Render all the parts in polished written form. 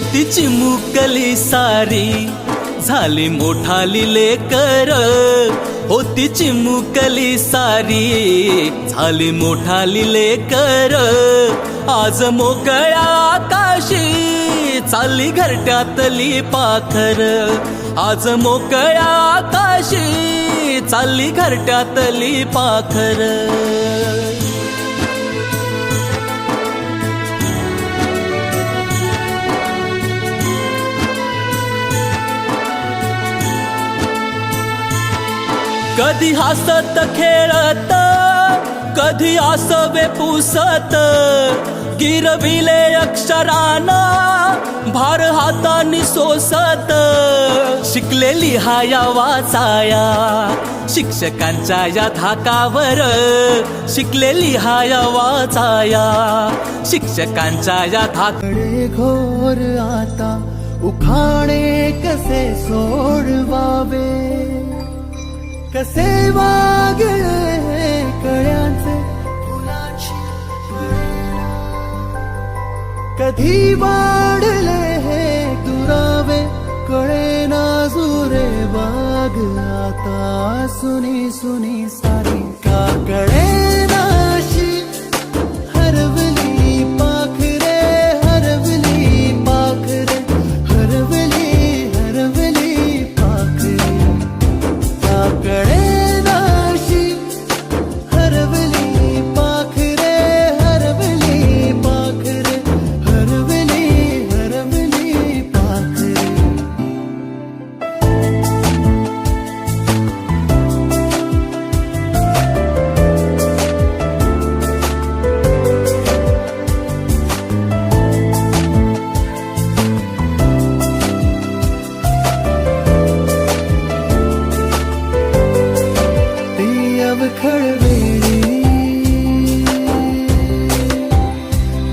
होती चिमुकली सारी झाली मोठाली लेकर, होती चिमुकली सारी झाली मोठाली लेकर, आज मोकळ्या आकाशी चालली घरट्यातली पाखर, आज मोकळ्या आकाशी चालली घरट्यातली पाखर. कधी हसत खेळत, कधी आसवे पुसत, गिरविले अक्षराना भार हातानी सोसत, शिकले लिहाया वाचाया शिक्षकांच्या या धाकावर, शिकले लिहाया वाचाया शिक्षकांच्या या धाकाकडे. घोर आता उखाणे कसे सोडवावे, कसे वागले कळ्यांचे फुलाची कळेना, कधी वाढले हे दुरावे कळेना जुरे बाग. आता सुनी सुनी सारी का कळेनाशी हरवली पाखरे, हरवली पाखरे, हरवली हरवली पाखरे. कळेनाशी हरवली पाखरे, हरवली पाखरे, हरवली हरवली पाखरे. खळवेळी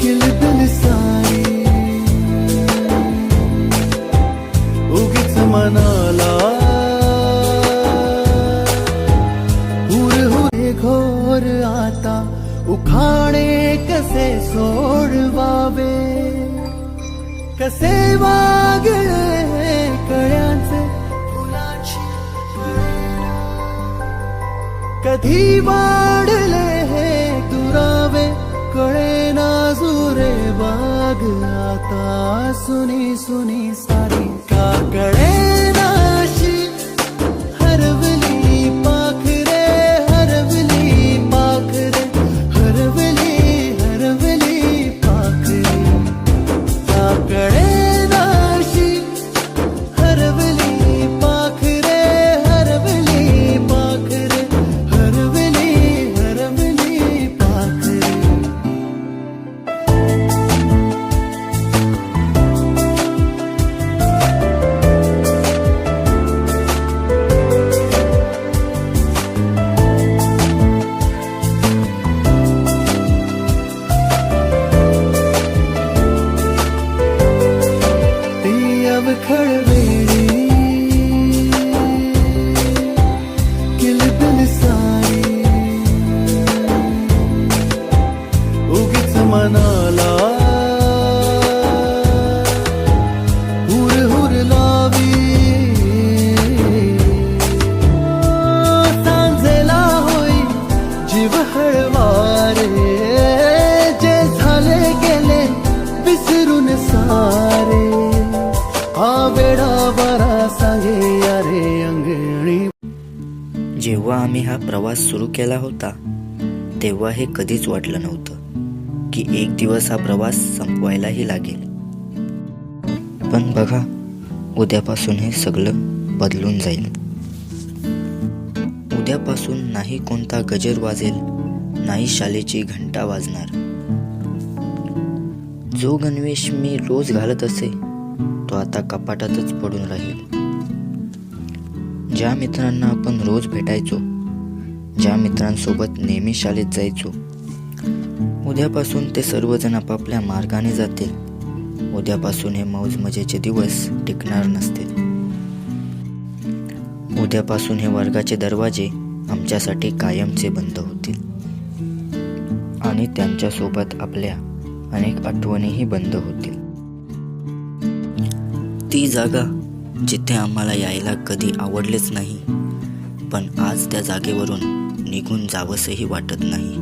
किलबिल सारी उगीच मनाला हुरहुरे घोर आता उखाणे कसे सोडवावे, कसे वागले कळ्यांचे फुलाची कळेना, कधी वाढले हे दुरावे कळेना जुरे बाग. आता सुनी सुनी सारी का कळेनाशी हरवली पाखरे, हरवली पाखरे, हरवली हरवली पाखरे. का कळेनाशी हरवली पाखरे, हरवली पाखरे, हरवली हरवली पाखरे. ती अवखळवेळी किलबिल सारी उगीच मनाला हुरहुर लावी, सांजेला होई जीव हळवारे, जे झाले गेले विसरून सारे. हा वेडा बरा सांगे अरे अंगणी. जेव्हा आम्ही हा प्रवास सुरू केला होता तेव्हा हे कधीच वाटलं नव्हतं की एक दिवस हा प्रवास संपवायलाही लागेल. पण बघा, उद्यापासून हे सगळं बदलून जाईल. उद्यापासून नाही कोणता गजर वाजेल, नाही शाळेची घंटा वाजणार. जो गणवेश मी रोज घालत असे तो आता कपाटातच पडून राहील. ज्या मित्रांना आपण रोज भेटायचो, ज्या मित्रांसोबत नेहमी शाळेत जायचो, उद्यापासून ते सर्वजण आपापल्या मार्गाने जातील. उद्यापासून हे मौज मजेचे दिवस टिकणार नसतील. उद्यापासून हे वर्गाचे दरवाजे आमच्यासाठी कायमचे बंद होतील आणि त्यांच्यासोबत आपल्या अनेक आठवणीही बंद होतील. ती जागा जिथे आम्हाला यायला कधी आवडलेच नाही, पण आज त्या जागेवरून निघून जावंसही वाटत नाही.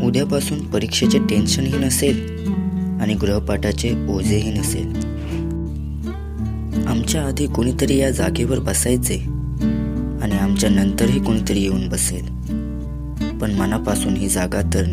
उद्यापासून परीक्षेचे टेन्शनही नसेल आणि गृहपाठाचे ओझेही नसेल. आमच्या आधी कोणीतरी या जागेवर बसायचे आणि आमच्या नंतरही कोणीतरी येऊन बसेल, पण मनापासून ही जागा तर